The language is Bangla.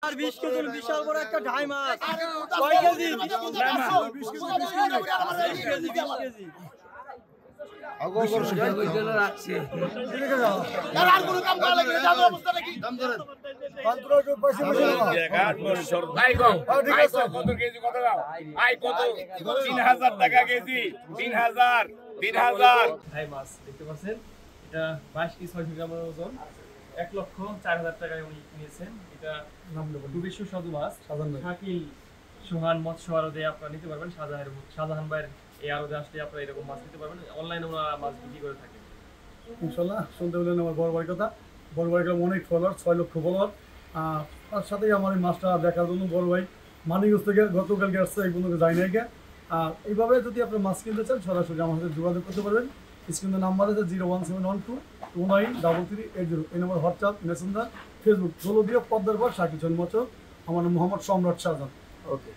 আর 20 কেজি বিশাল বড় একটা ঢাই মাছ। কয় কেজি? 20 কেজি। রাখছে আর কোনো কাম করা লাগবে না অবস্থা নাকি দাম ধরেন কত কেজি কত দাও আই কত 3000 টাকা কেজি 3000 ভাই মাছ দেখতে পাচ্ছেন এটা 22 কেজি 6 গ্রামের ওজন 1,04,000 টাকায় উনি কিনেছেন। এটা খুবই সুস্বাদু মাছ। শাকিল সোহান মৎস্য আড়তে আপনারা নিতে পারবেন। শাহজাহান ভাইয়ের এই আড়তে আসলে আপনারা এরকম মাছ নিতে পারবেন। অনলাইনে ওনারা মাছ বিক্রি করে থাকেন। ইনশাল্লাহ শুনতে পেলেন আমার বড় ভাইয়ের কথা। বড় ভাইয়ের অনেক ফলোয়ার, 6 লক্ষ ফলোয়ার। তার সাথেই আমার এই মাছটা দেখার জন্য বড় ভাই মানিকগঞ্জ থেকে গতকালকে আসছে, এই পর্যন্ত যাই নাই। আর এইভাবে যদি আপনি মাছ কিনতে চান সরাসরি আমার সাথে যোগাযোগ করতে পারবেন। স্ক্রিনের নাম্বার আছে 01712293380। এই নম্বর হোয়াটসঅ্যাপ, মেসেঞ্জার, ফেসবুক, দিয়ে পদ্মার পর শাকিল মৎস্য। আমার নাম মোহাম্মদ সম্রাট শাহজাহান। ওকে।